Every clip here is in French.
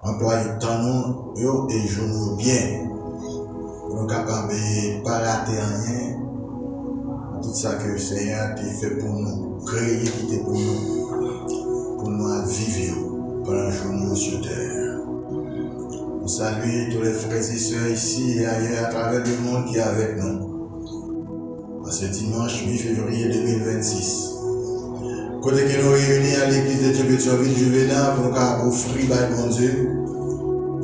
employer le temps nous et jouer bien. Pour nous capables de ne pas rater rien. Tout ça que le Seigneur a fait pour nous, créer qui était pour nous vivre pendant le jour sur terre. Nous saluons tous les frères et sœurs ici et ailleurs à travers le monde qui est avec nous. En ce dimanche 8 février 2026. Côté que nous réunis à l'église de Dieu Pétionville Juvénal pour nous offrir par bon Dieu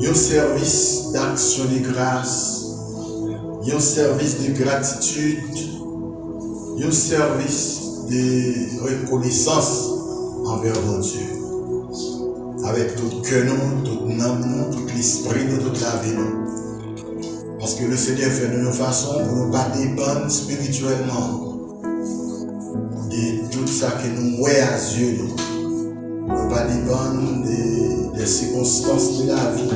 un service d'action de grâce, un service de gratitude, un service de reconnaissance envers mon Dieu. Avec tout cœur, toute âme, tout l'esprit, toute la vie. Parce que le Seigneur fait de nos façons pour ne pas dépendre spirituellement de tout ça que nous voyons à yeux. Pour ne pas dépendre des circonstances de la vie.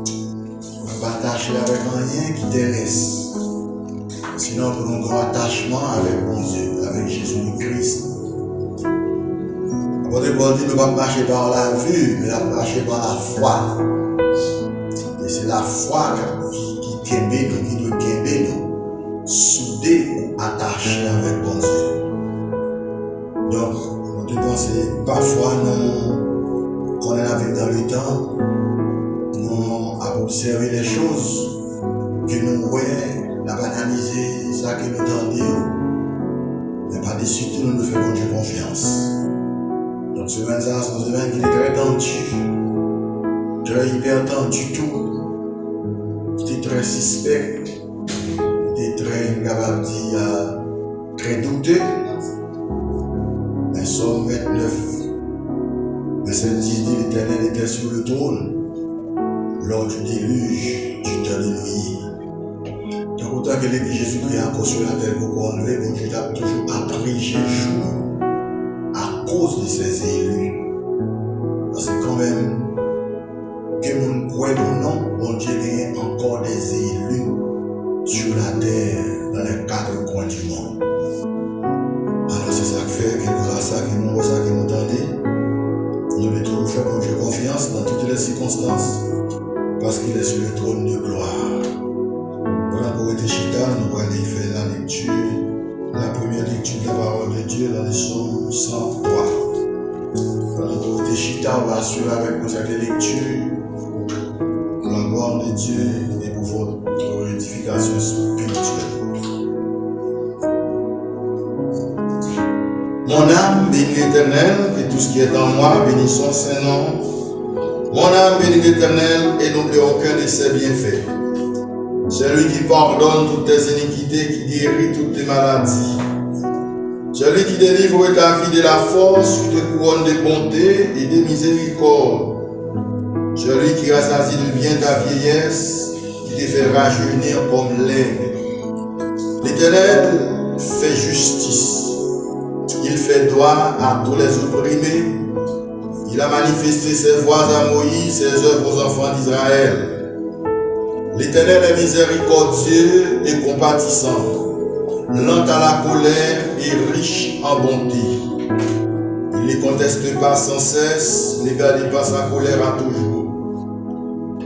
Pour ne pas attacher avec rien qui terrestre. Sinon, pour un grand attachement avec mon Dieu, avec Jésus-Christ. L'apôtre Paul dit, nous ne pas marcher par la vue, mais nous marcher par la foi. Et c'est la foi qui kembe nous, qui doit kembe nous, soudés ou attachés avec mon Dieu. Donc, nous devons penser, parfois, quand on est avec dans le temps, nous avons observé les choses que nous voyons. Nous avons analysé ça que nous entendions, mais pas de suite nous devons faire Dieu confiance. Donc ce semaine, c'est une semaine qui est très tendue, très hyper tendue tout, qui était très suspect, qui était très capable de dire, très douteux. Mais Somme 29, verset 10 dit l'Éternel était sur le trône lors du déluge du temps de Noé. Donc, autant que l'église Jésus-Christ est encore sur la terre pour qu'on le bon Dieu a toujours appris Jésus à cause de ses élus. Parce que quand même, que nous croyons ou non, bon Dieu a encore des élus sur la terre, dans les quatre coins du monde. Alors c'est ça qui fait que nous avons ça, que nous avons ça, que nous entendons. Nous devons toujours faire bon Dieu confiance dans toutes les circonstances, parce qu'il est sur le trône de gloire. Pour être chita, nous allons faire la lecture, la première lecture de la parole de Dieu dans le psaume 103. Pour être chita, on va suivre avec nous cette lecture pour la gloire de Dieu et pour votre édification spirituelle. Mon âme bénit l'Éternel et tout ce qui est en moi bénit son Saint-Nom. Mon âme bénit l'Éternel et n'oublie aucun de ses bienfaits. Celui qui pardonne toutes tes iniquités, qui guérit toutes tes maladies. Celui qui délivre ta vie de la force, qui te couronne de bonté et de miséricorde. Celui qui rassasie de bien ta vieillesse, qui te fait rajeunir comme l'aigle. L'Éternel fait justice. Il fait droit à tous les opprimés. Il a manifesté ses voies à Moïse, ses œuvres aux enfants d'Israël. L'Éternel est miséricordieux et compatissant, lent à la colère et riche en bonté. Il ne conteste pas sans cesse, ne garde pas sa colère à toujours.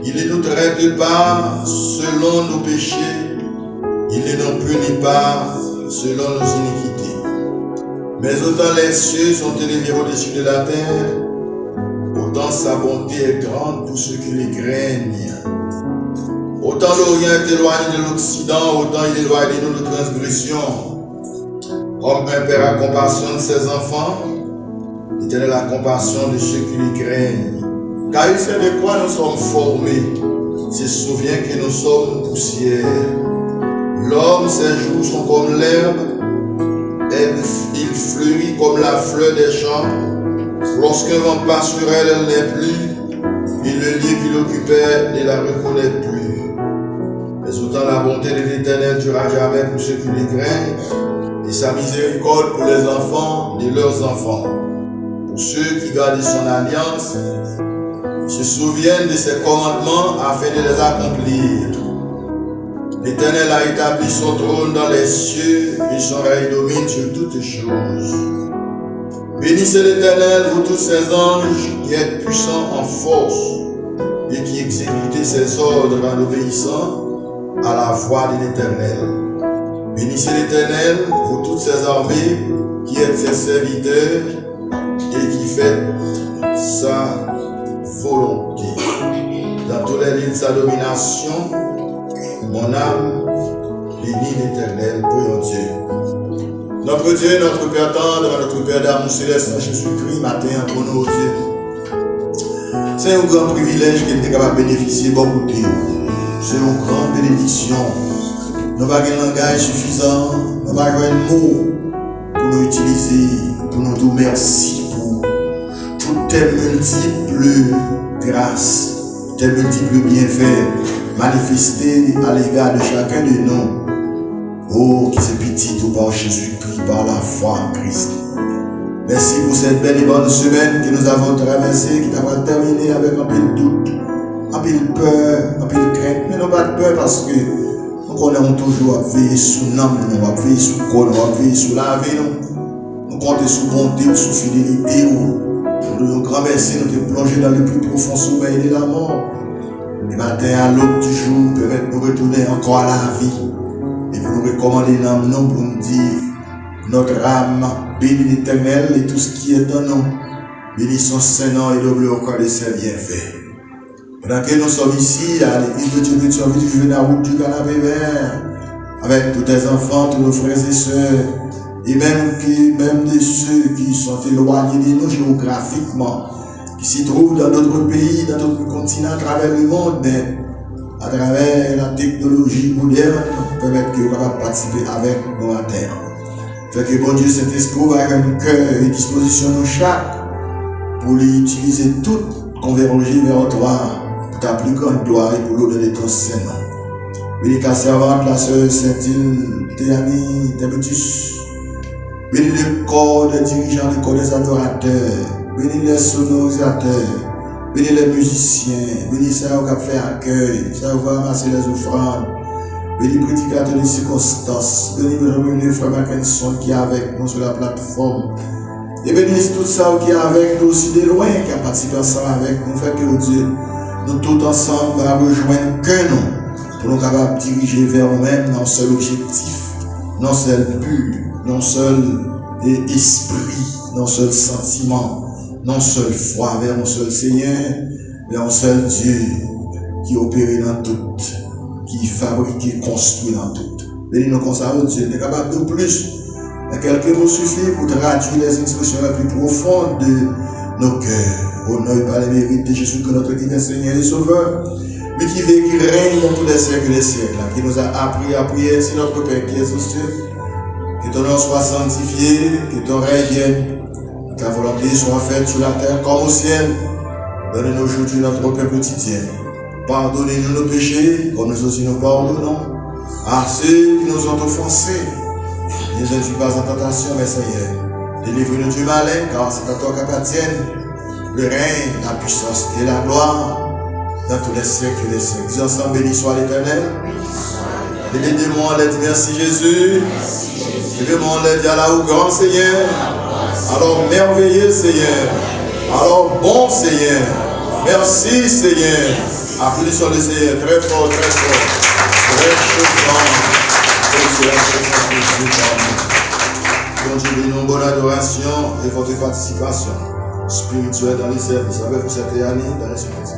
Il ne nous traite pas selon nos péchés, il ne nous punit pas selon nos iniquités. Mais autant les cieux sont élevés au-dessus de la terre, autant sa bonté est grande pour ceux qui les craignent. Autant l'Orient est éloigné de l'Occident, autant il est éloigné de nos transgressions. Comme un père a compassion de ses enfants, l'Éternel a compassion de ceux qui lui craignent. Car il sait de quoi nous sommes formés. Il se souvient que nous sommes poussière. L'homme, ses jours sont comme l'herbe, il fleurit comme la fleur des champs. Lorsqu'un vent passe sur elle, elle n'est plus, et le lieu qu'il occupait ne la reconnaît plus. Mais autant la bonté de l'Éternel durera jamais pour ceux qui les craignent, et sa miséricorde pour les enfants de leurs enfants. Pour ceux qui gardent son alliance, se souviennent de ses commandements afin de les accomplir. L'Éternel a établi son trône dans les cieux et son règne domine sur toutes choses. Bénissez l'Éternel, vous tous ses anges qui êtes puissants en force. et qui exécutait ses ordres en obéissant à la voix de l'Éternel. Bénissez l'Éternel, vous toutes ses armées, qui êtes ses serviteurs et qui faites sa volonté. Dans tous les lieux de sa domination, mon âme bénit l'Éternel, prions Dieu. Notre Dieu, notre Père tendre, notre Père d'amour céleste, en Jésus-Christ, matin, pour nos Dieu. C'est un grand privilège qu'il est capable de bénéficier beaucoup de Dieu. C'est une grande bénédiction. Nous n'avons pas un langage suffisant, nous n'avons pas un mot pour nous utiliser, pour nous dire merci pour toutes tes multiples grâces, tes multiples bienfaits manifestés à l'égard de chacun de nous. Oh, qui c'est petit tout par Jésus-Christ, par la foi en Christ. Merci pour cette belle et bonne semaine que nous avons traversée, qui va terminer avec un peu de doute, un peu de peur, un peu de crainte. Mais non pas de peur parce que nous connaissons toujours à veiller sur nous, à veiller sur le corps, à veiller sur la vie. Nous comptons sur bonté, sur fidélité. Nous grand merci, nous te plonger dans le plus profond sommeil de la mort. Le matin à l'aube du jour, permettre de nous retourner encore à la vie. Et pour nous recommander dans nous, pour nous dire, notre âme bénit l'Éternel et tout ce qui est en nous. Bénis son Saint-Nom et double au corps de ses bienfaits. Pendant que nous sommes ici, à l'église de Dieu, nous sommes venus sur la route du canapé vert, avec tous tes enfants, tous nos frères et sœurs, et même de ceux qui sont éloignés de nous géographiquement, qui s'y trouvent dans d'autres pays, dans d'autres continents, à travers le monde, mais à travers la technologie moderne, permettre qu'ils soient capables de participer avec nous à terre. Fait que bon Dieu, cet esprit va avoir un cœur et disposition de chaque pour l'utiliser tout, converger vers toi, pour ta plus grande gloire et pour l'honneur de ton Saint-Nom. Bénis ta servante, la sœur Saint-Île, Théanie, Thémétus. Bénis le corps des dirigeants, le corps des adorateurs. Bénis les sonorisateurs. Bénis les musiciens. Bénis ceux qui ont fait accueil, ceux qui vont ramasser les offrandes. Bénis les prédicateurs de circonstances. Bénis le frère Mackinson qui est avec nous sur la plateforme. Et bénis tout ça qui est avec nous aussi de loin, qui a participé ensemble avec nous. Fait que Dieu, nous tous ensemble, va rejoindre que nous, pour nous capables de diriger vers nous-mêmes dans un seul objectif, dans un seul but, dans un seul esprit, dans un seul sentiment, dans une seule foi, vers un seul Seigneur, vers un seul Dieu qui opère dans tout, qui fabrique, construit dans tout. Bénis-nous comme ça, Dieu, nous sommes capables de plus. Mais quelques mots suffisent pour traduire les expressions les plus profondes de nos cœurs. Au nom et par les mérites de Jésus, que notre divin Seigneur et Sauveur, lui qui vit, qui règne dans tous les siècles et les siècles, qui nous a appris à prier, c'est notre Père qui est aux cieux. Que ton nom soit sanctifié, que ton règne vienne, que ta volonté soit faite sur la terre comme au ciel. Donne-nous aujourd'hui notre pain quotidien. Pardonnez-nous nos péchés, comme nous aussi nous pardonnons à ceux qui nous ont offensés. Ne nous induis pas en tentation, mais Seigneur, délivre-nous du malin, car c'est à toi qu'appartiennent le règne, la puissance et la gloire dans tous les siècles et les siècles. Dis ensemble, béni soit l'Éternel. Et les démons, on les dit merci Jésus. Les démons, on les dit à la haut grand Seigneur. Alors merveilleux Seigneur. Alors bon Seigneur. Merci Seigneur. Applaudissons le Seigneur très fort, très fort. Très chaud. Continuez une bonne adoration et votre participation spirituelle dans les services avec vous cette année dans les services.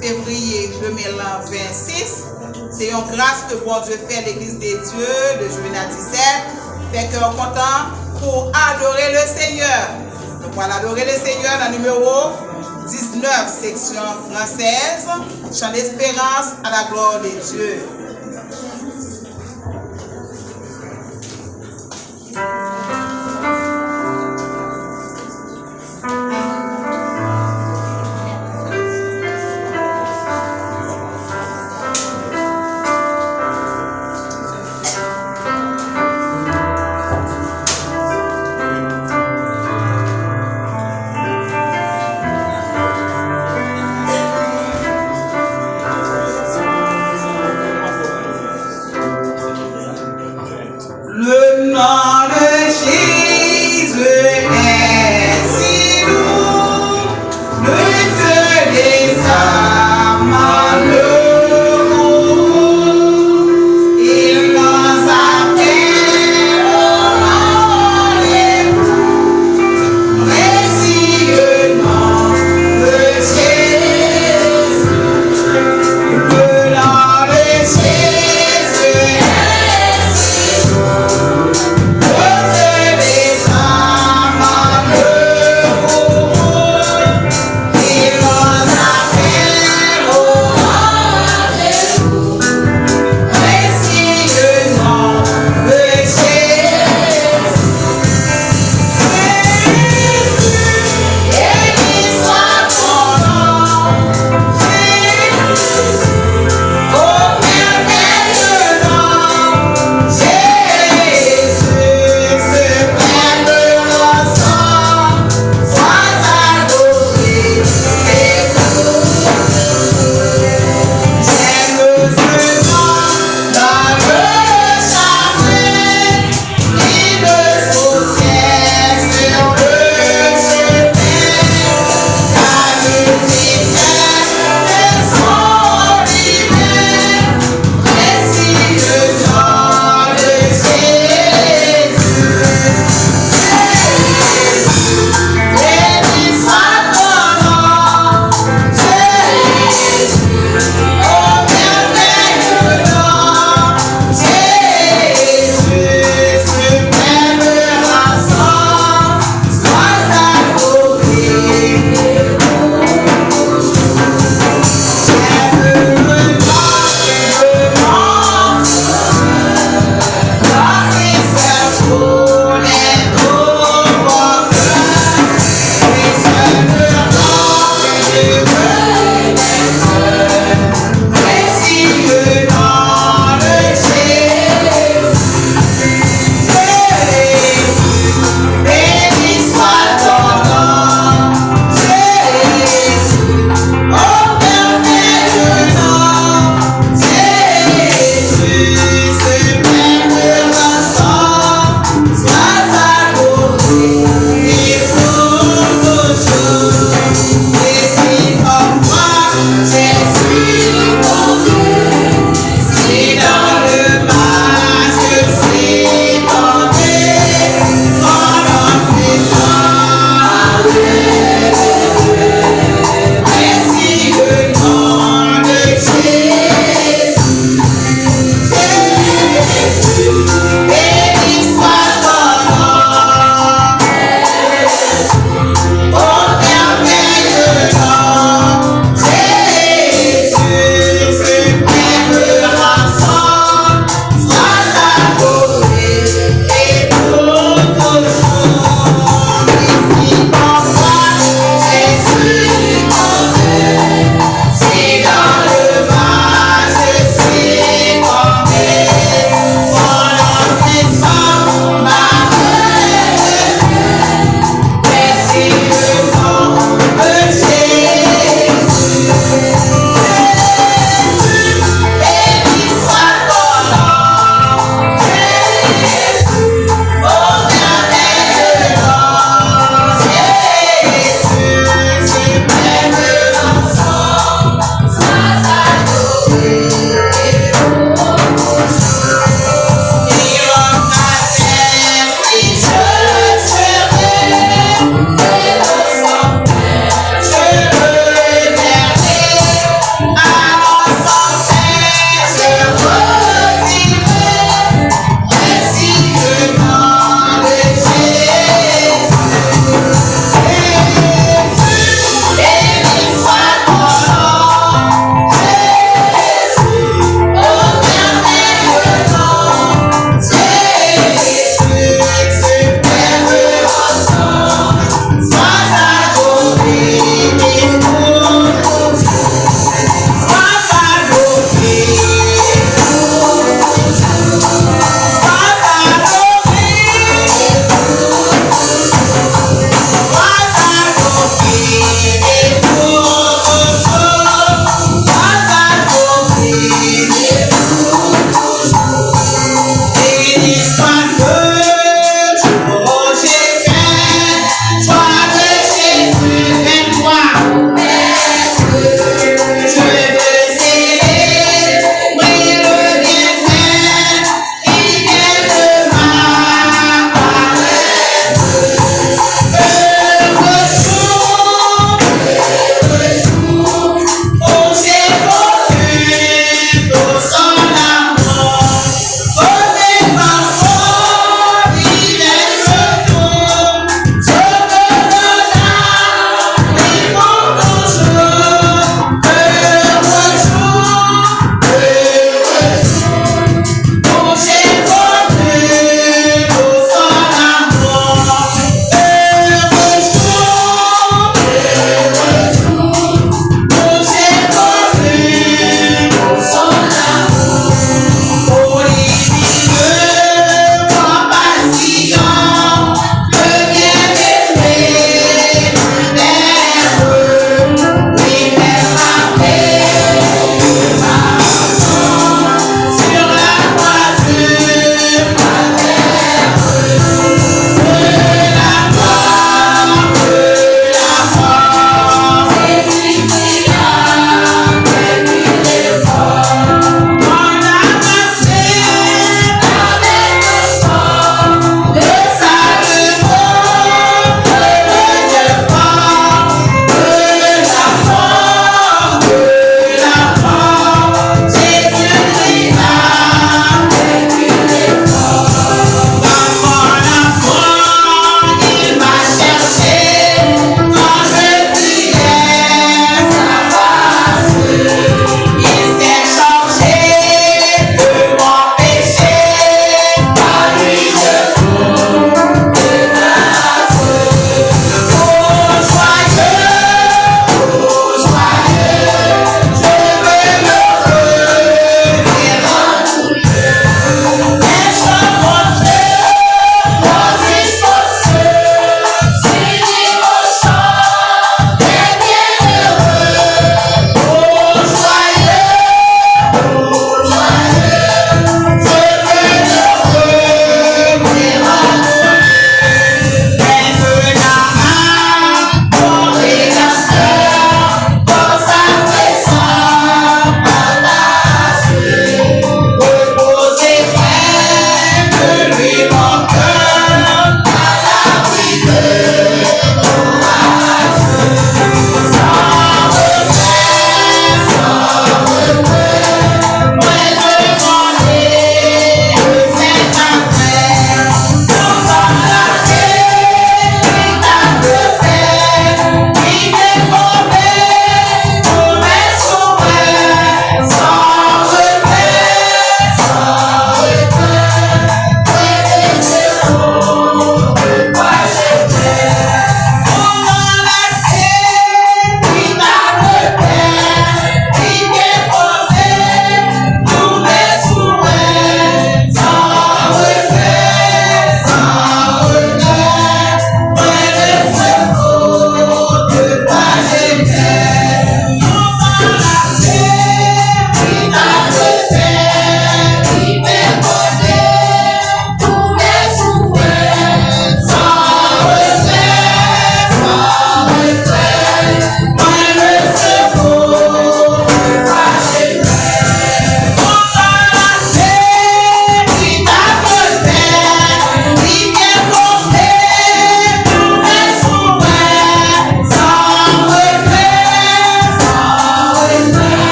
Février 2026, c'est une grâce que bon Dieu fait à l'église des dieux de Juvenal 17. Fait qu'on est content pour adorer le Seigneur. Donc on va adorer le Seigneur dans le numéro 19, section française, chant d'espérance à la gloire des dieux.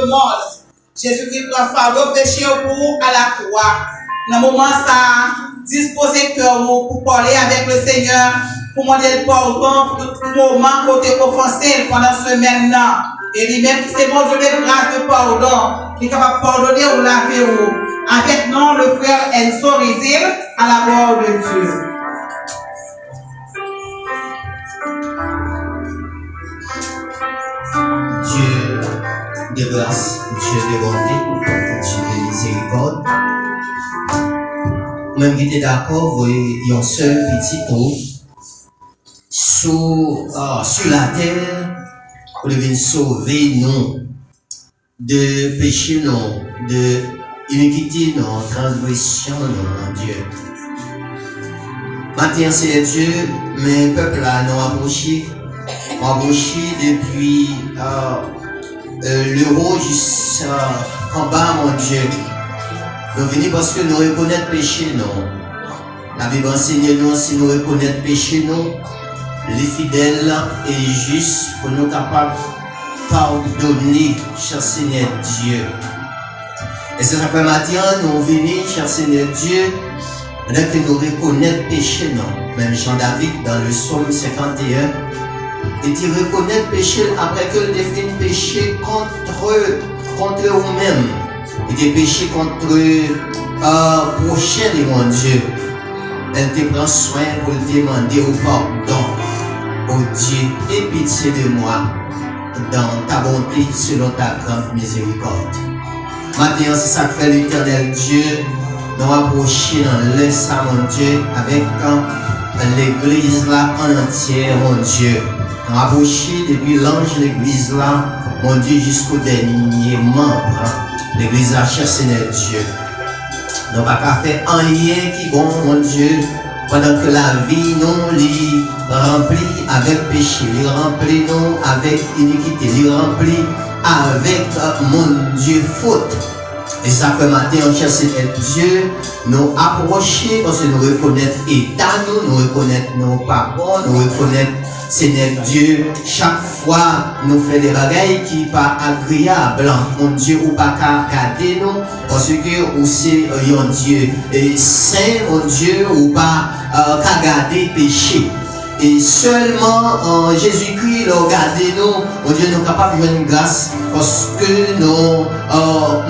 monde. Jésus-Christ prend fardeau péché pour à la croix. Dans le moment ça, disposez cœur pour parler avec le Seigneur, pour demander le pardon pour tout moment côté offensé pendant ce semaine là. Et lui-même, c'est bon Dieu de grâce de pardon, qui est capable de pardonner ou laver ou. Avec nous, le frère Enzo Rizil, à la gloire de Dieu. Dieu de grâce, Dieu de bonté, Dieu de miséricorde. Même qui était d'accord, vous voyez, il y a un seul petit trou sur la terre pour venir sauver nous de péché, non, de iniquité, non, transgression, non, mon Dieu. Maintenant, c'est Dieu, mais le peuple là, nous approché depuis l'euro jusqu'en bas, mon Dieu. Nous venons parce que nous reconnaissons le péché, non. La Bible enseigne nous, si nous reconnaissons le péché, non, les fidèles et justes pour nous capables de pardonner, cher Seigneur Dieu. Et c'est après matin, nous venons, cher Seigneur Dieu, pendant que nous reconnaissons le péché, non. Même Jean-David, dans le psaume 51, et tu reconnais le péché après que le définit péché contre vous-même. Et des péchés contre prochain de mon Dieu. Elle te prend soin pour te demander au pardon. Oh Dieu, aie pitié de moi dans ta bonté selon ta grande miséricorde. Maintenant, c'est ça que fait l'Éternel Dieu. Nous approcher dans le ça, mon Dieu, avec l'église là en entière, mon Dieu. Nous approcher depuis l'ange de l'église là, mon Dieu, jusqu'au dernier membre. L'église a cher Seigneur Dieu. Nous n'avons pas fait un lien qui bon, mon Dieu, pendant que la vie nous les remplit avec péché, les remplit nous avec iniquité, les remplit avec, mon Dieu, faute. Et ça fait matin, on cherche Seigneur Dieu, nous approcher parce que nous reconnaissons l'état, nous reconnaissons nos parents, nous reconnaissons Seigneur Dieu, chaque fois nous faisons des bagailles qui ne sont pas agréables, mon Dieu, ou pas qu'à garder nous, parce que c'est un Dieu saint, mon Dieu, ou pas qu'à garder péché. Et seulement Jésus-Christ l'a regardé nous, mon Dieu, nous sommes capables de faire une grâce parce que nous,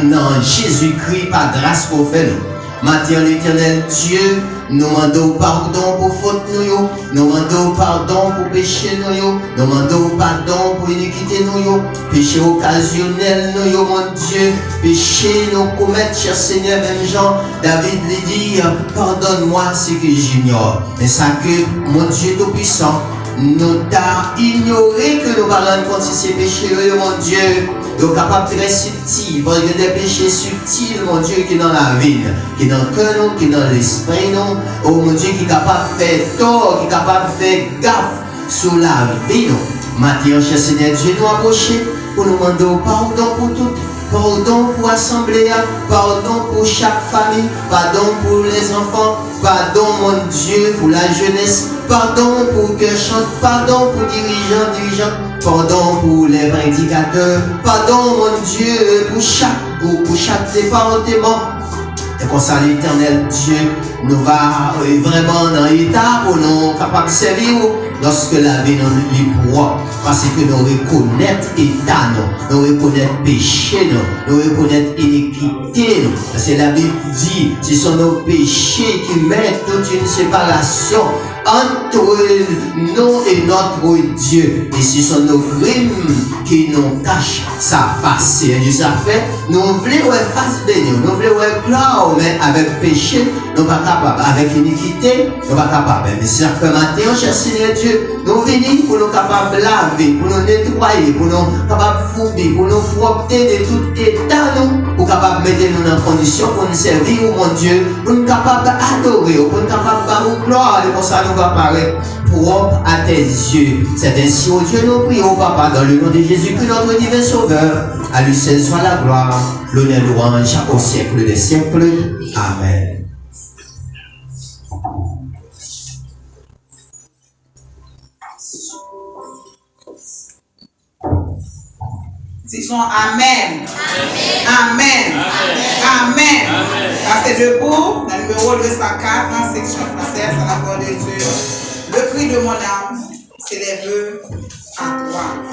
non, Jésus-Christ, pas grâce pour faire nous. Maintenant, l'Éternel Dieu, nous demandons pardon pour faute nous, nous demandons pardon pour péché nous, nous demandons pardon pour iniquité nous, péché occasionnel nous, mon Dieu, péché nous commettre, cher Seigneur, même Jean, David lui dit, pardonne-moi ce que j'ignore. Mais ça que, mon Dieu Tout-Puissant, nous t'a ignoré que nous parlons contre ces péchés, mon Dieu. Nous sommes capables de très subtil, parce qu'il y a des péchés subtils, mon Dieu, qui est dans la vie, qui est dans le cœur, qui est dans l'esprit, non. Oh mon Dieu, qui est capable de faire tort, qui est capable de faire gaffe sur la vie, non. Maintenant, cher Seigneur Dieu, nous approcher pour nous demander pardon pour tout. Pardon pour l'assemblée, pardon pour chaque famille, pardon pour les enfants, pardon mon Dieu pour la jeunesse, pardon pour que chante, pardon pour dirigeants, pardon pour les prédicateurs, pardon mon Dieu pour chaque groupe, pour chaque département. Et comme ça, l'Éternel Dieu nous va vraiment dans l'état pour nous capables de servir lorsque la vie nous libre. Parce que nous reconnaissons l'état, nous reconnaissons péché, nous reconnaissons iniquité. Parce que la Bible dit, ce sont nos péchés qui mettent toute une séparation entre nous et notre Dieu. Et ce sont nos crimes qui nous cachent sa face. Et Dieu ça fait, nous voulons face de nous, nous voulons gloire, mais avec péché, nous ne sommes pas capables. Avec iniquité, nous ne sommes pas capables. Mais si ça fait matin, cher Seigneur Dieu, nous venons pour nous capables de laver, pour nous nettoyer, pour nous capables de fouiller, pour nous protéger de tout état, pour nous capables de mettre nous dans condition pour nous servir, mon Dieu, pour nous capables d'adorer, pour nous capables de nous gloire, et pour ça nous va paraître propre à tes yeux. C'est ainsi, oh Dieu, nous prions, Papa, dans le nom de Jésus-Christ, notre divin Sauveur. À lui seul soit la gloire, l'honneur, louange au siècle des siècles. Amen. Disons Amen. Amen. Amen. Restez debout. Dans le numéro 204, section française, à la parole de Dieu. Le cri de mon âme s'élève à toi.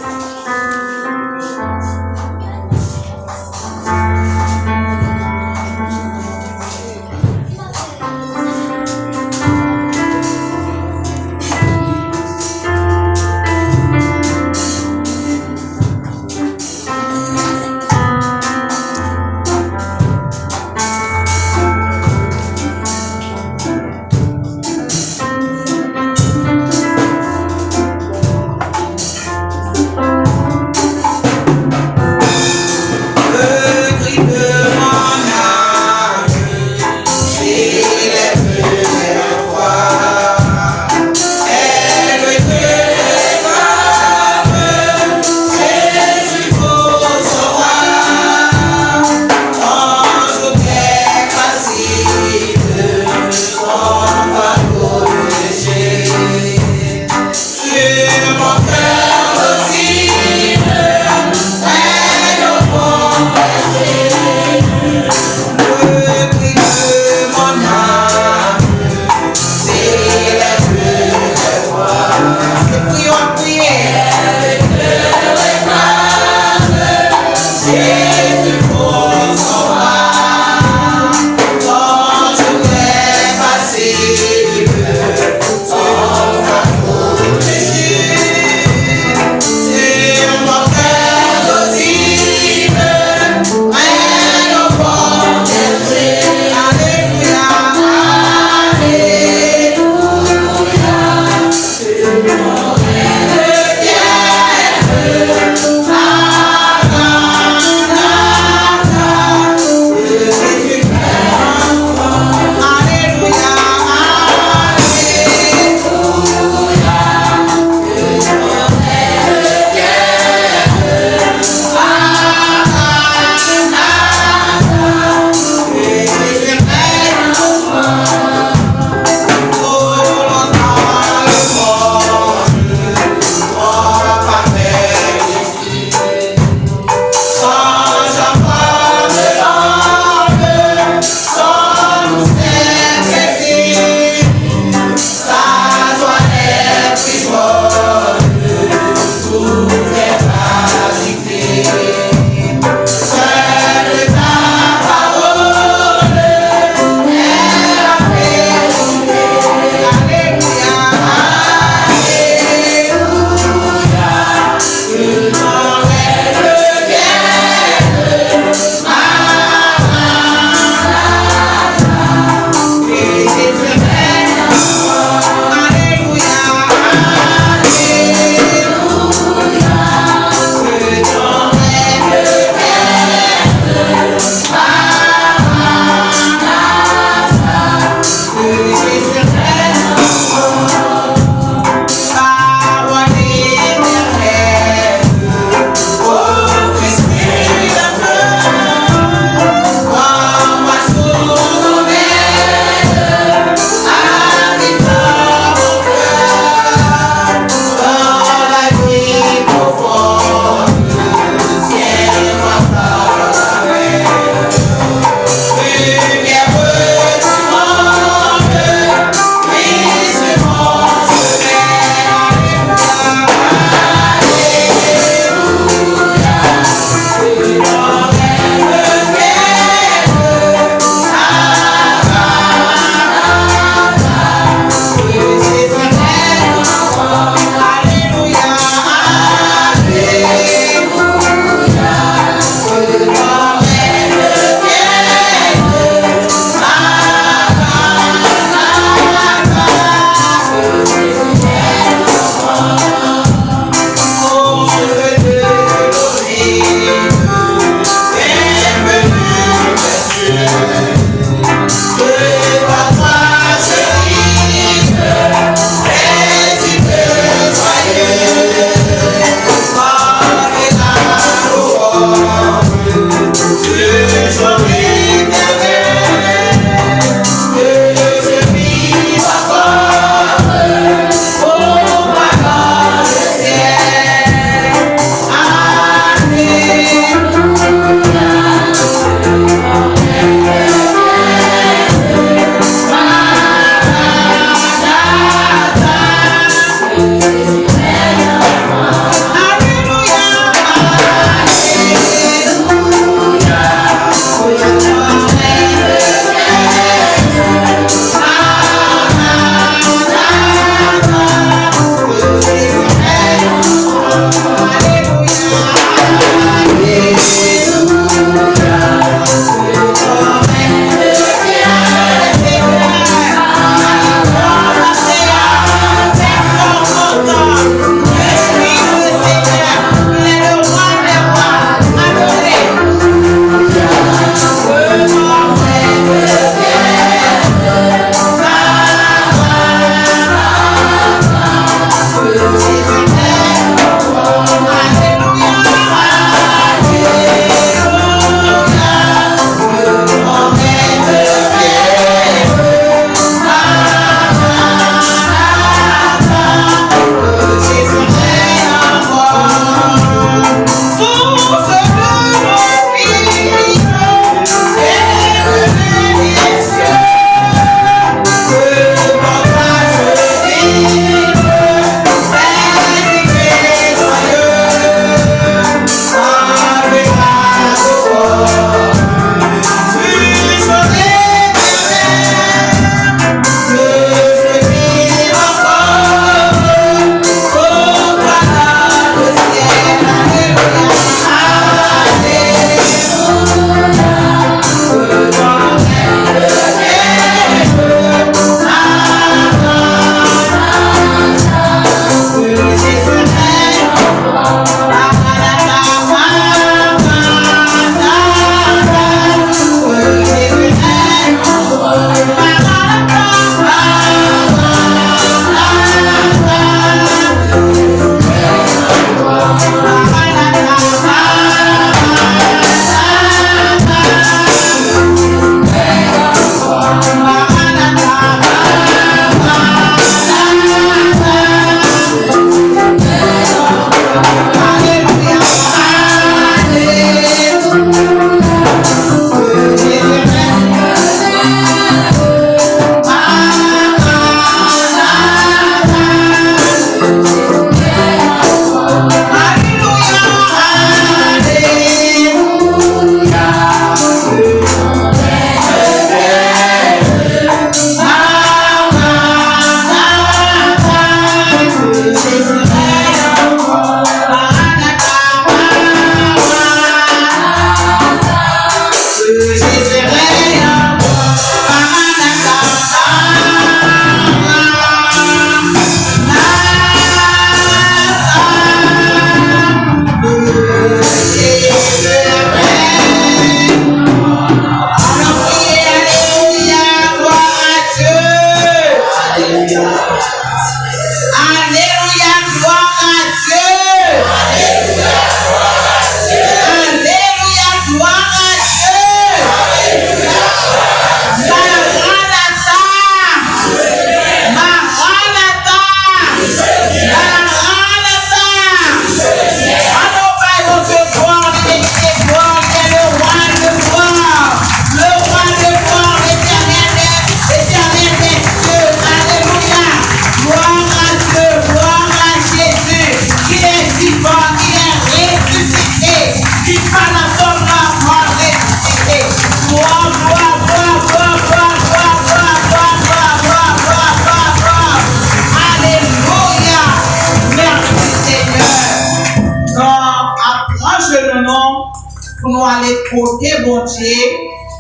pour nous aller côté bon Dieu,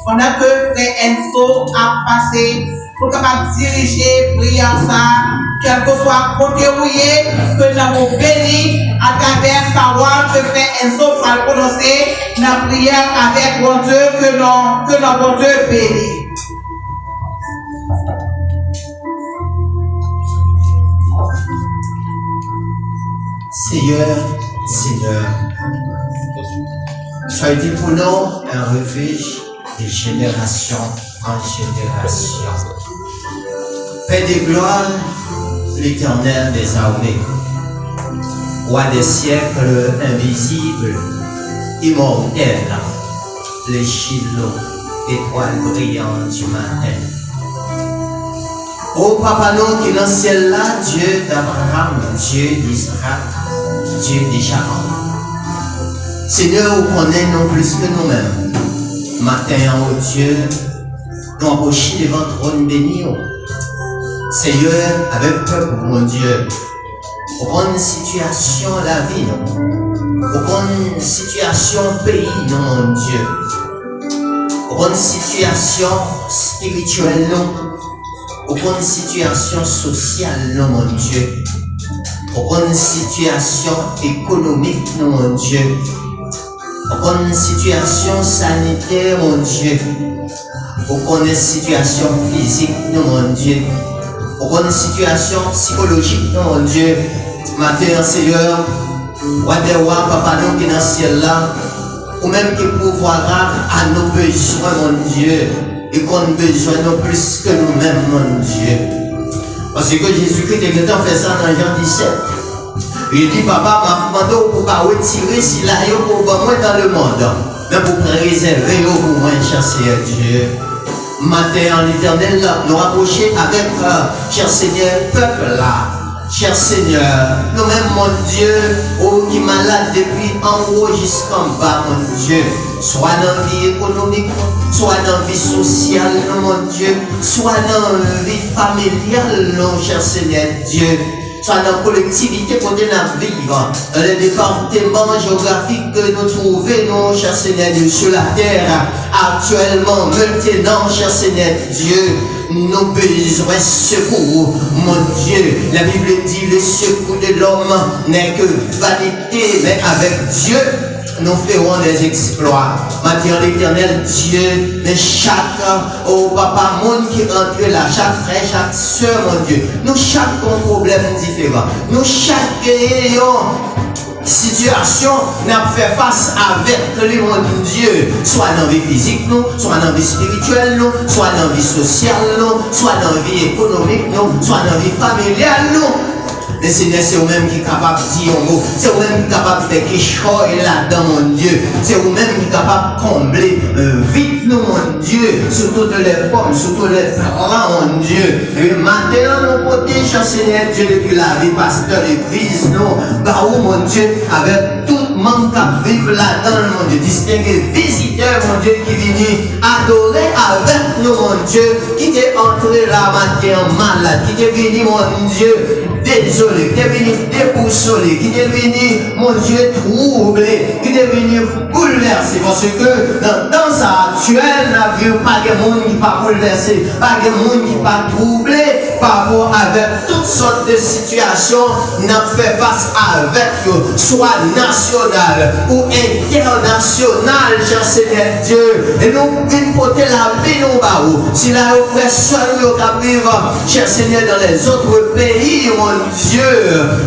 pendant que frère Enzo a passé pour capable diriger prière ça, quel que soit côté où il est, que nous avons béni à travers sa parole que frère Enzo va prononcer la prière avec bon Dieu que notre bon Dieu bénit. Seigneur, sois-tu pour nous un refuge de génération en génération. Paix de gloire, l'Éternel des armées, Roi des siècles invisibles, immortel, l'échilot, étoile brillante du matin. Ô Papa, nous qui dans le ciel là, Dieu d'Abraham, Dieu d'Isaac, Dieu de Jacob. Seigneur, vous connaissez nous plus que nous-mêmes. Matin, ô Dieu, nous approchons devant le trône béni. Seigneur, avec peuple, mon Dieu, pour une situation la vie, pour une situation pays, non, mon Dieu, pour une situation spirituelle, non, pour une situation sociale, non, mon Dieu, pour une situation économique, non, mon Dieu, pour une situation sanitaire, mon Dieu, pour une situation physique, non, mon Dieu, pour une situation psychologique, non, mon Dieu. Matin, Seigneur, roi des rois, Papa, nous qui dans le ciel là, ou même qui pourvoira à nos besoins, mon Dieu, et qu'on a besoin de plus que nous-mêmes, mon Dieu. Parce que Jésus-Christ est fait ça dans Jean 17. Il dit, Papa, m'a demandé pour ne pas retirer si là, pour moi dans le monde, mais pour préserver pour moi, cher Seigneur Dieu. Matin, en l'Éternel, nous rapprocher avec, cher Seigneur, peuple là. Cher Seigneur, nous-mêmes, mon Dieu, oh, qui malade depuis en haut jusqu'en bas, mon Dieu, soit dans la vie économique, soit dans la vie sociale, mon Dieu, soit dans la vie familiale, non, cher Seigneur Dieu, soit dans la collectivité qu'on a vivre, dans les départements géographiques que nous trouvons, non, cher Seigneur Dieu, sur la terre, actuellement, maintenant, cher Seigneur Dieu, nos besoins secours, mon Dieu. La Bible dit le secours de l'homme n'est que vanité, mais avec Dieu, nous ferons des exploits. Maintenant, l'Éternel Dieu, mais chaque, oh Papa, monde qui rentre là, chaque frère, chaque soeur, mon Dieu, nous chaque problème différent, nous chaque situation n'a fait face avec le mon Dieu, soit dans la vie physique, nous, soit dans la vie spirituelle, nous, soit dans la vie sociale, nous, soit dans la vie économique, nous, soit dans la vie familiale, nous. Le Seigneur, c'est vous-même qui est capable de dire un mot, c'est vous-même qui est capable de faire quelque chose là-dedans, mon Dieu, c'est vous-même qui est capable de combler vite, nous, mon Dieu, sur toutes les formes, sur tous les parents, mon Dieu. Et maintenant, nous protégeons, Seigneur Dieu, depuis la vie, pasteur, l'église, nous, bah où, mon Dieu, avec tout le monde qui vit là-dedans, mon Dieu, distingué visiteurs, mon Dieu, qui viennent adorer avec nous, mon Dieu, qui est entré là, matin, malade, qui est venu, mon Dieu, désolé, qui est venu déboussolé, qui est venu, mon Dieu, troublé, qui est venu bouleversé, parce que dans sa actuelle, n'a vu pas de monde qui pas bouleversé, pas de monde qui pas troublé, par rapport avec toutes sortes de situations, n'a fait face avec eux, soit national ou international, cher Seigneur Dieu, et nous venons porter la vie, nous, baou, si la oppression nous vivre, cher Seigneur, dans les autres pays, mon Dieu,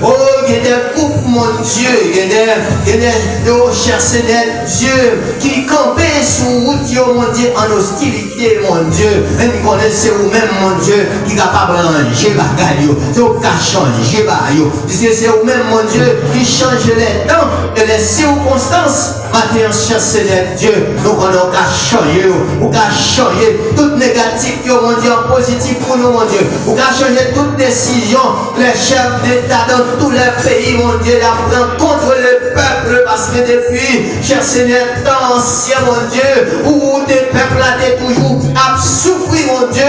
oh, il y a des groupes, mon Dieu, il y a des, oh, cher Seigneur Dieu, qui campaient sous route, mon Dieu, en hostilité, mon Dieu, et nous connaissons vous-même, mon Dieu, qui est capable de ranger bagaille, c'est vous qui changer bagaille, puisque c'est vous-même, mon Dieu, qui change les temps et les circonstances. Matin, cher Seigneur Dieu, nous avons qu'à changer, ou qu'à changer tout négatif, mon Dieu, en positif pour nous, mon Dieu, ou qu'à changer toute décision, les chefs d'État dans tous les pays, mon Dieu, d'apprendre contre le peuple, parce que depuis, cher Seigneur, tant ancien, mon Dieu, où des peuples étaient toujours à souffrir, mon mon Dieu,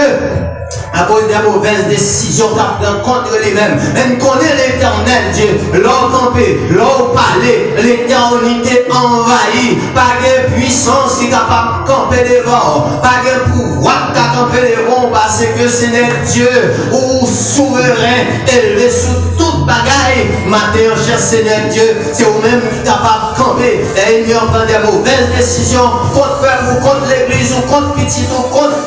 à cause des mauvaises décisions qu'a pris contre lui-même. Même connaît l'éternel Dieu, l'or campé, l'or parlé, l'éternité envahie. Pas de puissance qui est capable de camper devant, pas de pouvoir qui a campé devant, parce que c'est Dieu ou souverain, élevé sous toute bagaille. Matin, cher Seigneur Dieu, c'est vous-même qui est capable de camper. Et il prend des mauvaises décisions contre vous, contre l'église, ou contre petit, ou contre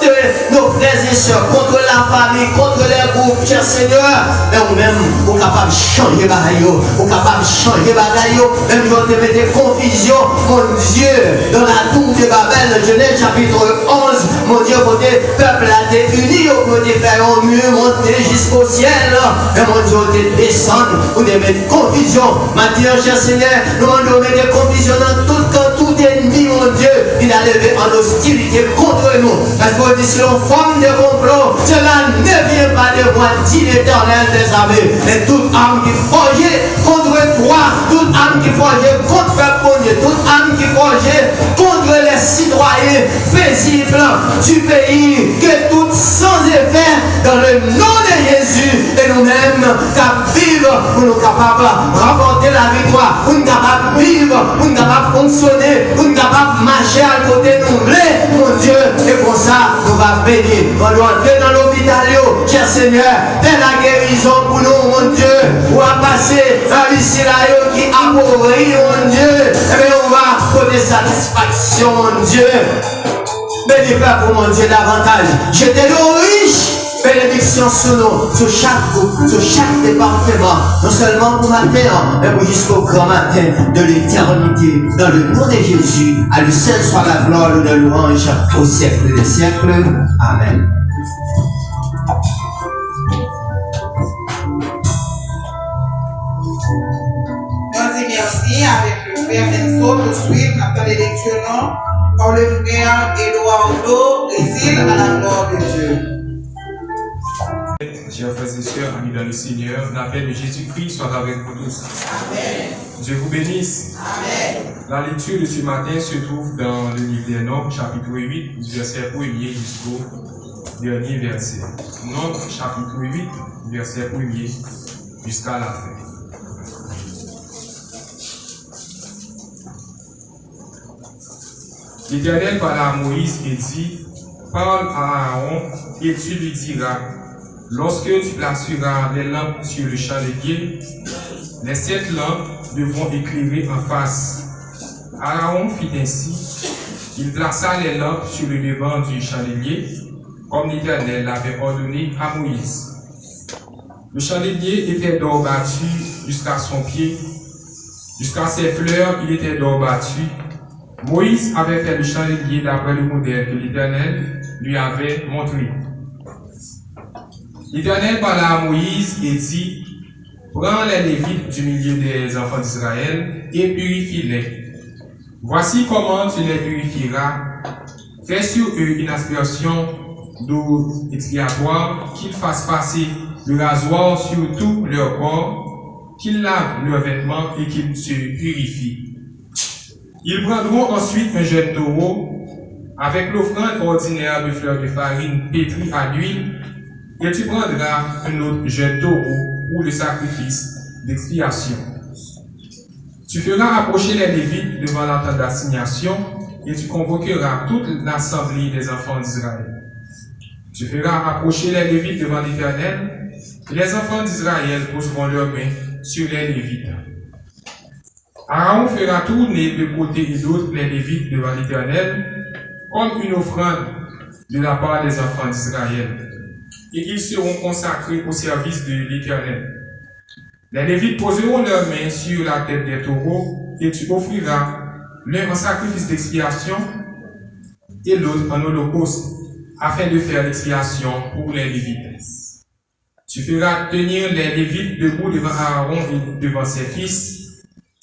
nos frères et sœurs, contre la famille, contre les groupes, cher Seigneur. Mais vous-même, vous êtes capable de changer bagaille, vous êtes capable de changer bagaille, même vous te mettez confusion, mon Dieu, dans la tour de Babel, Genèse chapitre 11, mon Dieu, votre peuple a été uni, vous pouvez faire au mieux monter jusqu'au ciel, et mon Dieu, vous descendre, vous devez mettre confusion. Maintenant, cher Seigneur, nous devons mettre confusion dans tout camp, tout ennemi, mon Dieu, il a levé en hostilité contre nous. Parce que vous dites, si l'on forme de complot, cela ne vient pas de moi, dit l'Éternel des armées. Et toute âme qui forgeait contre toi, toute âme qui forgeait contre le Dieu, toute âme qui forgeait contre les citoyens paisibles du pays, que tout sans effet dans le nom de Jésus, et nous-mêmes, qui vivons, nous sommes capables de remporter la victoire, nous sommes capables de vivre, nous sommes capables de fonctionner, nous sommes capables de marcher à côté de nous, mon Dieu, et pour ça, nous allons bénir. On doit entrer dans l'hôpital, cher Seigneur, fais la guérison pour nous, mon Dieu, on va passer un lycée là qui appauvrit, mon Dieu, et bien on va donner satisfaction, mon Dieu. Bénis pour mon Dieu davantage. J'étais riche. Bénédiction sur nous, sur chaque groupe, sur chaque département, non seulement pour matin, mais pour jusqu'au grand matin de l'éternité. Dans le nom de Jésus, à lui seul soit la gloire de louange au siècle des siècles. Amen. Merci avec le frère Enzo pour suivre notre lecture par le frère Eduardo Brésil à la gloire de Dieu. Chers frères et sœurs, amis dans le Seigneur, la paix de Jésus-Christ soit avec vous tous. Amen. Dieu vous bénisse. Amen. La lecture de ce matin se trouve dans le livre des Nombres, chapitre 8, du verset 1er jusqu'au dernier verset. Nombres, chapitre 8, verset 1er jusqu'à la fin. L'Éternel parla à Moïse et dit, parle à Aaron et tu lui diras, lorsque tu placeras les lampes sur le chandelier, les 7 lampes devront éclairer en face. Aaron fit ainsi. Il plaça les lampes sur le devant du chandelier, comme l'Éternel l'avait ordonné à Moïse. Le chandelier était d'or battu jusqu'à son pied. Jusqu'à ses fleurs, il était d'or battu. Moïse avait fait le chandelier d'après le modèle que l'Éternel lui avait montré. L'Éternel parla à Moïse et dit, prends les Lévites du milieu des enfants d'Israël et purifie-les. Voici comment tu les purifieras. Fais sur eux une aspersion d'eau expiatoire, qu'ils fassent passer le rasoir sur tout leur corps, qu'ils lavent leurs vêtements et qu'ils se purifient. Ils prendront ensuite un jeune taureau avec l'offrande ordinaire de fleurs de farine pétrie à l'huile, et tu prendras un autre jeune taureau pour le sacrifice d'expiation. Tu feras approcher les Lévites devant la tente d'assignation et tu convoqueras toute l'assemblée des enfants d'Israël. Tu feras approcher les Lévites devant l'Éternel et les enfants d'Israël poseront leurs mains sur les Lévites. Aaron fera tourner de côté et d'autre les Lévites devant l'Éternel comme une offrande de la part des enfants d'Israël. Et ils seront consacrés au service de l'Éternel. Les Lévites poseront leurs mains sur la tête des taureaux et tu offriras l'un en sacrifice d'expiation et l'autre en holocauste afin de faire l'expiation pour les Lévites. Tu feras tenir les Lévites debout devant Aaron et devant ses fils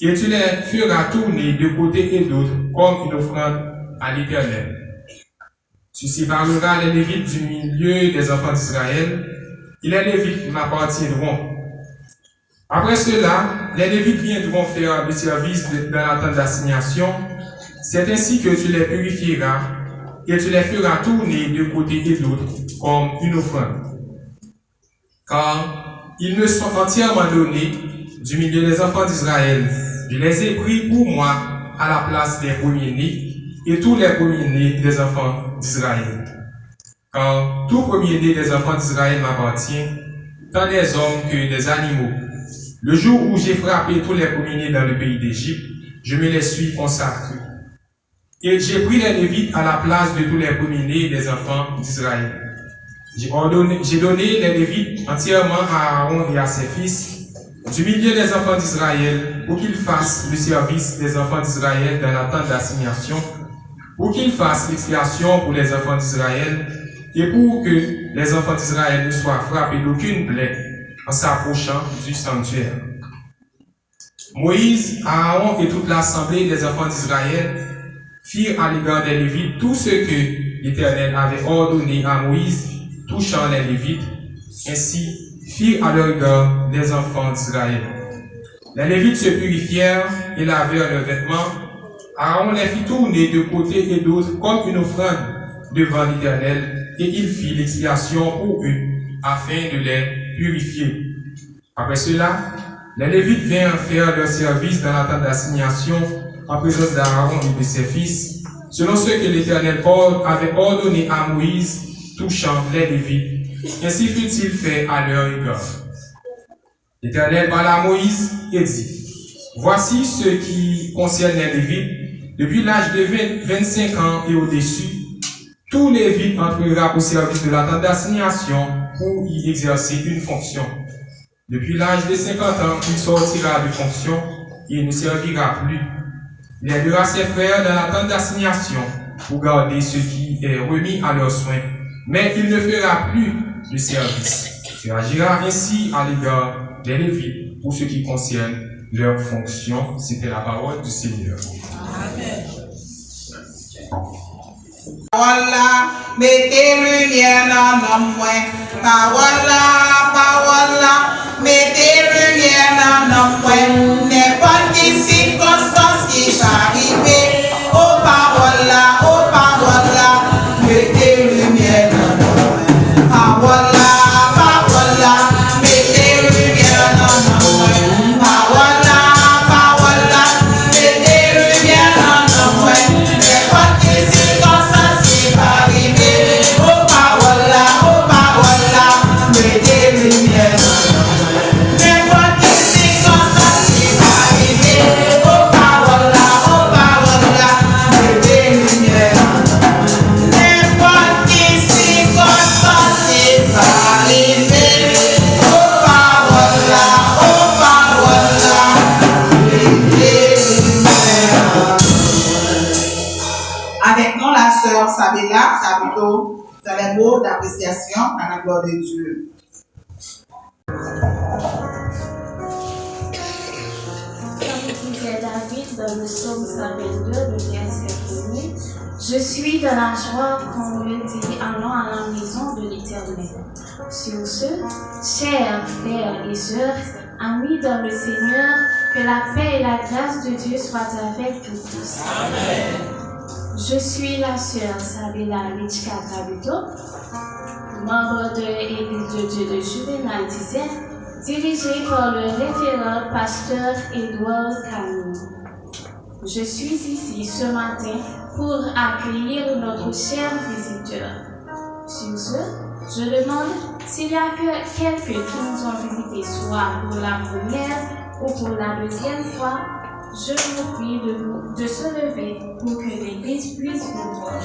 et tu les feras tourner de côté et d'autre comme une offrande à l'Éternel. Tu sépareras les Lévites du milieu des enfants d'Israël, et les Lévites m'appartiendront. Après cela, les Lévites viendront faire le service dans la tente d'assignation. C'est ainsi que tu les purifieras, et tu les feras tourner de côté et d'autre comme une offrande. Car ils me sont entièrement donnés du milieu des enfants d'Israël. Je les ai pris pour moi à la place des premiers-nés et tous les premiers-nés des enfants d'Israël. Car tout premier-né des enfants d'Israël m'appartient, tant des hommes que des animaux. Le jour où j'ai frappé tous les premiers-nés dans le pays d'Égypte, je me les suis consacrés. Et j'ai pris les Lévites à la place de tous les premiers-nés des enfants d'Israël. J'ai donné les Lévites entièrement à Aaron et à ses fils, du milieu des enfants d'Israël, pour qu'ils fassent le service des enfants d'Israël dans la tente d'assignation, pour qu'ils fassent l'expiation pour les enfants d'Israël, et pour que les enfants d'Israël ne soient frappés d'aucune plaie en s'approchant du sanctuaire. Moïse, Aaron et toute l'assemblée des enfants d'Israël firent à l'égard des Lévites tout ce que l'Éternel avait ordonné à Moïse touchant les Lévites, ainsi firent à leur égard les enfants d'Israël. Les Lévites se purifièrent et lavèrent leurs vêtements. Aaron les fit tourner de côté et d'autre comme une offrande devant l'Éternel, et il fit l'expiation pour eux, afin de les purifier. Après cela, les Lévites vinrent faire leur service dans la tente d'assignation en présence d'Aaron et de ses fils, selon ce que l'Éternel avait ordonné à Moïse touchant les Lévites. Ainsi fut-il fait à leur égard. L'Éternel parla à Moïse et dit, voici ce qui concerne les Lévites. Depuis l'âge de 25 ans et au-dessus, tout Lévite entrera au service de la tente d'assignation pour y exercer une fonction. Depuis l'âge de 50 ans, il sortira de fonction et ne servira plus. Il aidera ses frères dans la tente d'assignation pour garder ce qui est remis à leurs soins, mais il ne fera plus de service. Il agira ainsi à l'égard des Lévites pour ce qui concerne leur fonction. C'était la parole du Seigneur. Amen. Voilà, mettez lumière dans nos moyens. Voilà, mettez lumière dans nos moyens. N'importe quelle circonstance qui va arriver. Oh, parola, mettez lumière dans nos moyens. Parola, mettez lumière dans nos moyens. Parola, mettez lumière dans nos moyens. N'importe quelle circonstance qui va arriver. Oh, parola, mettez lumière dans nos moyens. N'importe quelle circonstance qui va arriver. Oh, parola, mettez lumière dans nos moyens. N'importe quelle circonstance qui va arriver. Oh, parola, mettez lumière. Avec nous, la sœur Sabella, Sabito, dans les mots d'appréciation à la gloire de Dieu. Comme disait David dans le psaume 122, le verset 1er, je suis de la joie qu'on me dit allons à la maison de l'Éternel. Sur ce, chers frères et sœurs, amis dans le Seigneur, que la paix et la grâce de Dieu soient avec vous tous. Amen. Je suis la sœur Sabella Richka Tabito, membre de l'Église de Dieu de Juvénal 17, dirigée par le révérend pasteur Edouard Camille. Je suis ici ce matin pour accueillir notre cher visiteur. Sur ce, je demande s'il y a quelques qui nous ont visités, soit pour la première ou pour la deuxième fois, je vous prie de se lever pour que l'Église puisse vous voir.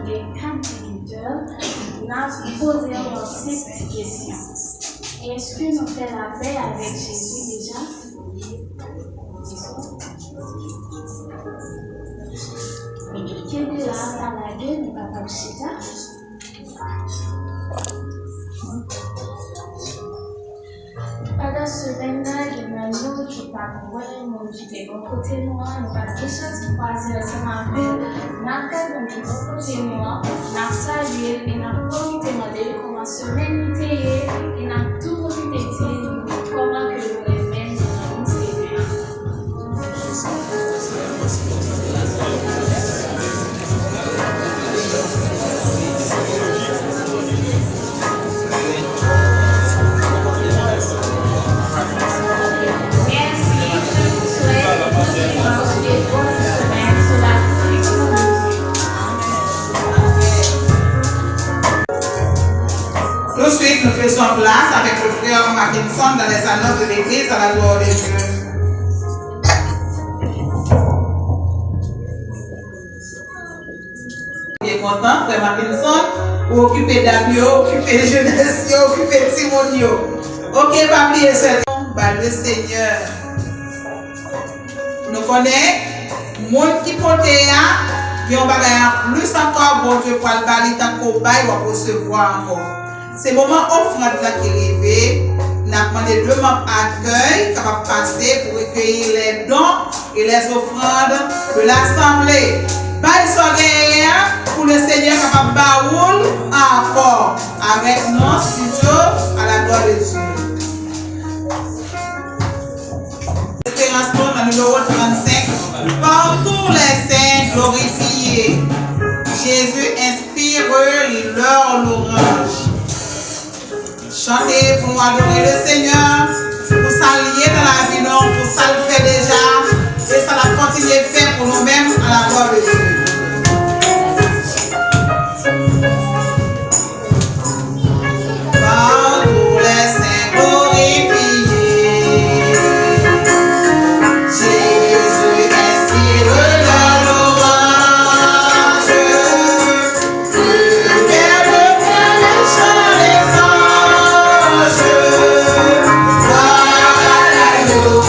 Les cantiquiteurs nous posèrent leurs 5 questions. Est-ce que nous faisons la paix avec Jésus déjà? Quel est la gueule de Papa Chita? Pendant ce bain-là, il y a un autre qui parle, mon Dieu, de bon côté moi, nous avons des choses qui croisent ensemble avec nous. Nous avons des bon côté moi, nous avons salué et nous avons profité de comment se méditer et nous avons tout profité de nous. ensuite, nous faisons place avec le frère Mackinson dans les annonces de l'église à la gloire de Dieu. Il est content, frère Mackinson, pour occuper Davio, occuper jeunesse, occuper Timonio. Ok, pas oublier ce nom, le Seigneur. Nous connaissons, monde qui porte qui ont bagay plus encore, bon Dieu, pour le bali, tant qu'on baille, on va recevoir encore. C'est le moment offrande qui est arrivé. Nous avons demandé 2 membres accueil qui vont passer pour recueillir les dons et les offrandes de l'assemblée. Bail soirée pour le Seigneur capable baoul encore avec nos studios à la gloire de Dieu. Espérance dans le numéro 35. Par tous les saints glorifiés, Jésus inspire leur louange. Chantez pour nous adorer le Seigneur, pour s'allier dans la vie, non, pour ça le fait déjà, et ça va continuer à faire pour nous-mêmes à la gloire de Dieu. Par tous les saints glorifiés, Jésus inspire leur louange. Vers le bien les chants des anges, voilà l'agneau.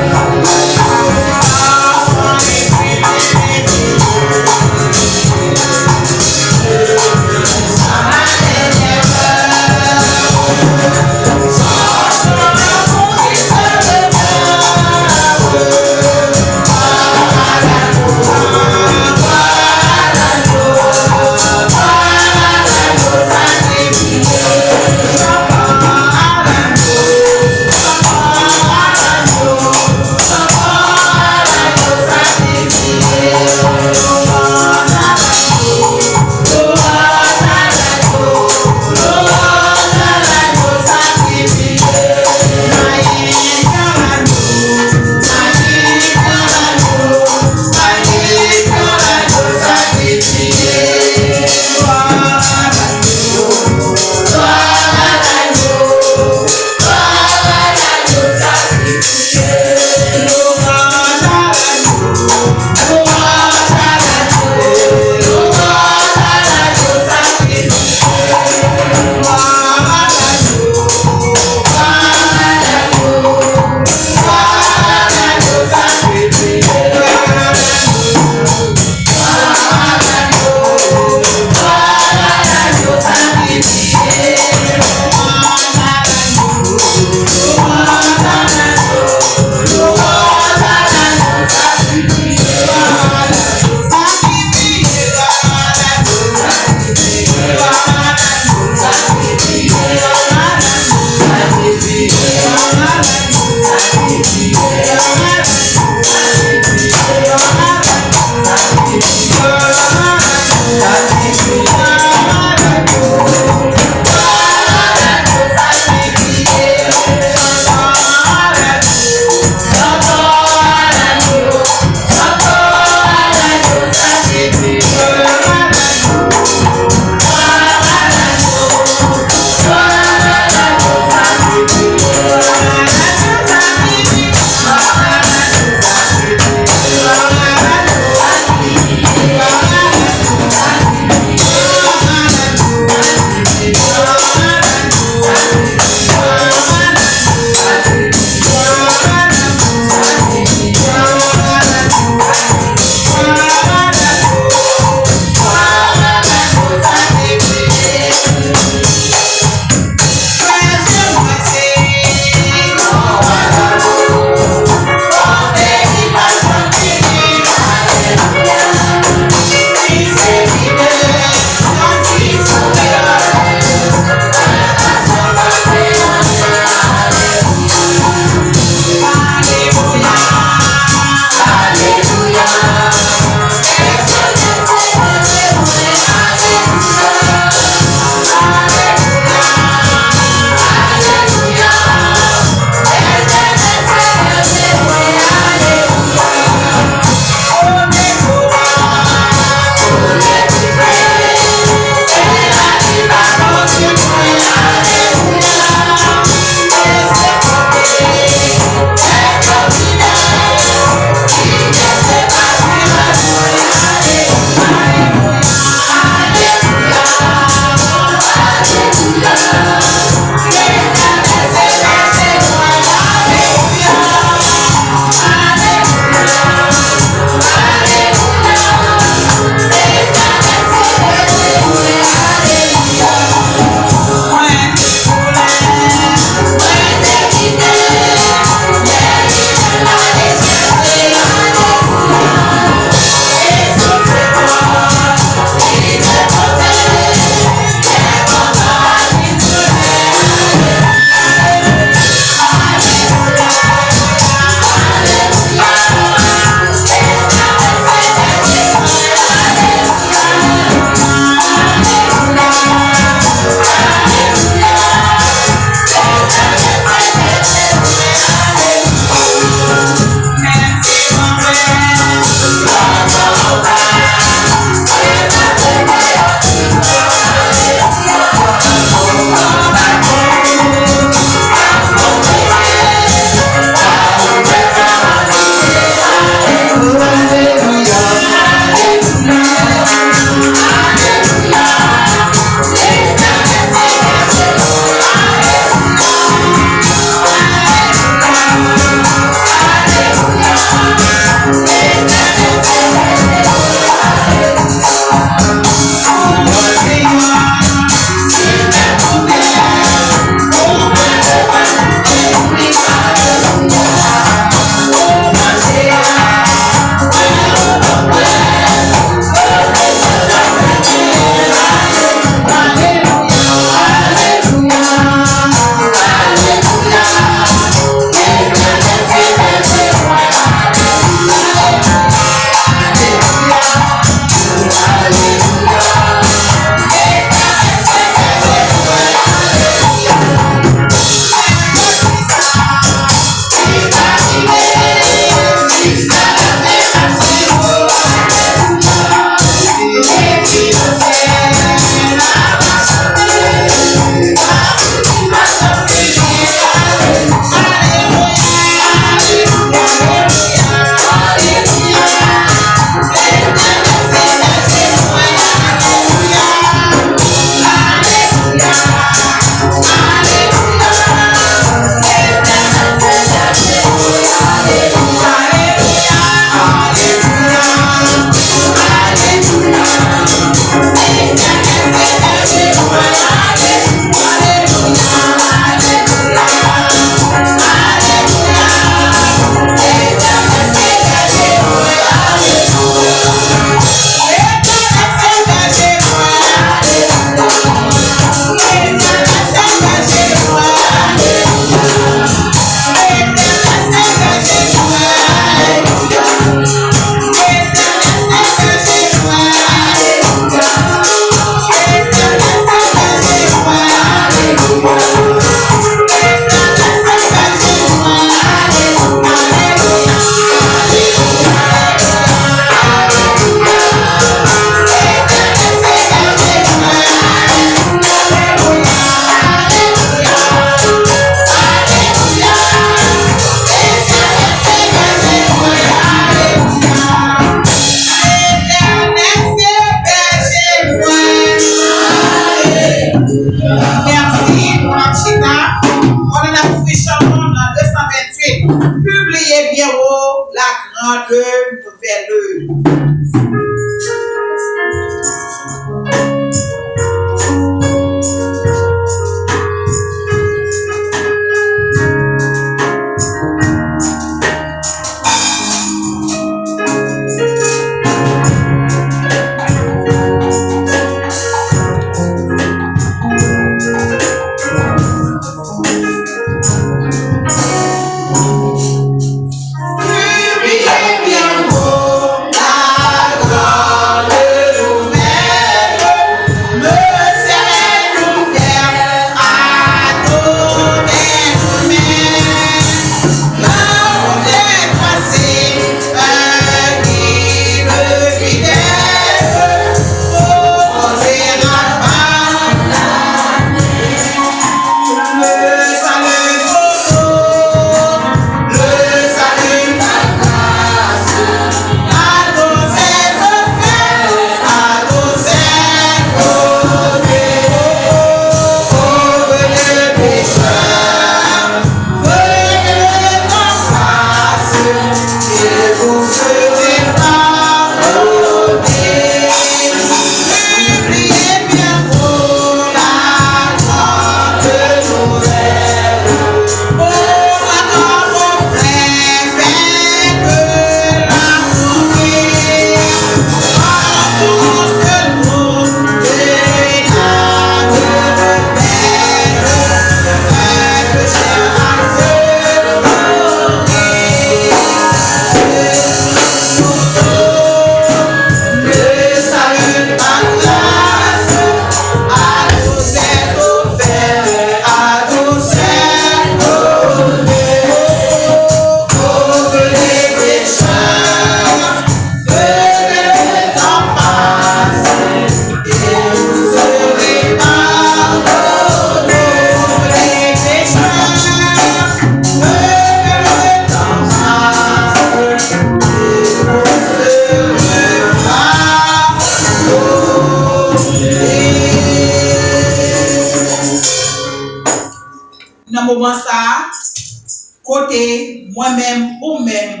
côté, moi-même ou même,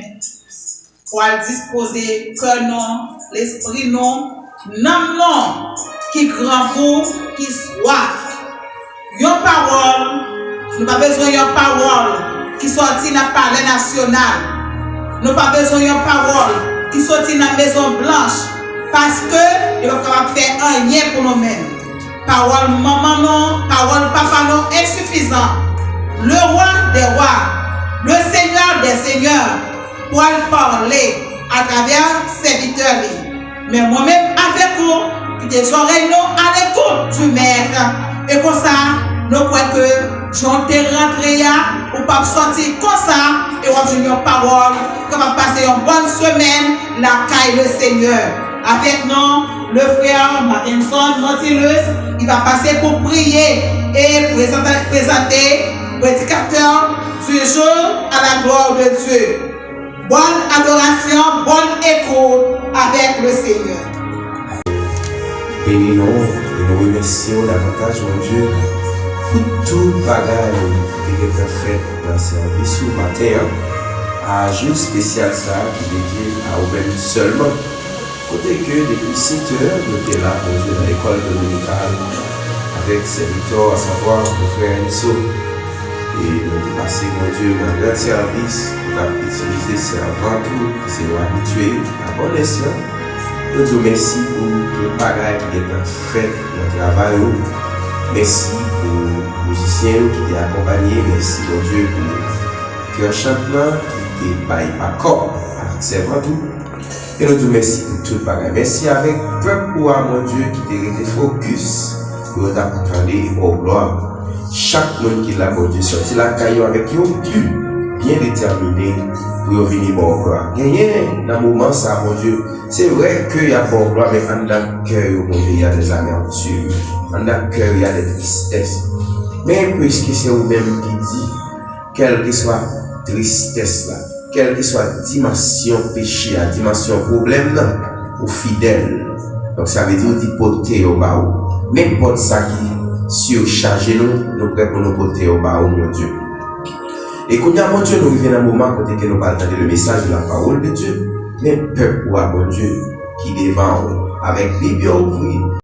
pour disposer que non, l'esprit non, non, qui grand pour, qui soif. Yon parole, nous pas besoin d'une parole qui sortit dans le palais national. Nous pas besoin d'une parole qui sortit dans la Maison Blanche. Parce que nous ne pouvons pas faire rien pour nous-mêmes. Parole maman non, parole papa non, insuffisant. Le roi des rois, le seigneur des seigneurs, pour parler à travers ses serviteurs. Mais moi-même avec vous, qui des oreilles non à l'écoute du maître. Et comme ça, nous croyons que j'en t'ai rentré là, ou pas sortir comme ça, et on a une parole, qu'on va passer une bonne semaine, la caille le Seigneur. Avec nous, le frère Martinson Montilus, il va passer pour prier et présenter le prédicateur du jour à la gloire de Dieu. Bonne adoration, bonne écoute avec le Seigneur. Bénis-nous et nous remercions davantage, mon Dieu, pour tout bagaille qui est fait dans le service au matin, à jour spécial ça qui est dédié à vous-même seulement. Côté que depuis 5 heures, nous sommes là, mon Dieu, dans l'école dominicale, avec serviteurs, à savoir le frère Nisso. Et nous passons, mon Dieu, dans leur service, nous avons utilisé ces avant tout, c'est nous habitués à bon escient. Nous disons merci pour le bagage qui est fait dans le travail. Merci pour les musiciens qui t'ont accompagné. Merci, mon Dieu, pour le cœur chantement qui t'est pas corps à servant tout. Et nous disons merci pour tout le bagage. Merci avec le peuple, mon Dieu, qui t'a été focus pour t'attendre au gloire. Chaque monde qui l'a, mon Dieu, sorti la caillou avec un but bien déterminé pour venir bon gloire. Gagner dans le moment, ça, mon Dieu, c'est vrai qu'il y a bon gloire, mais en dans le cœur, mon Dieu, il y a des aventures. En dans le cœur, il y a des tristesses. Mais puisque c'est vous-même qui dit, quelle que soit tristesse là, quelle que soit dimension péché, dimension problème là, ou fidèle. Donc ça veut dire d'hypothèse au bas. N'importe ça qui surcharge nous prêts pour nous porter au bas, mon Dieu. Et quand mon Dieu nous vient un moment côté que nous partageons le message de la parole de Dieu, mais peuple, mon Dieu, qui devant avec les yeux ouverts,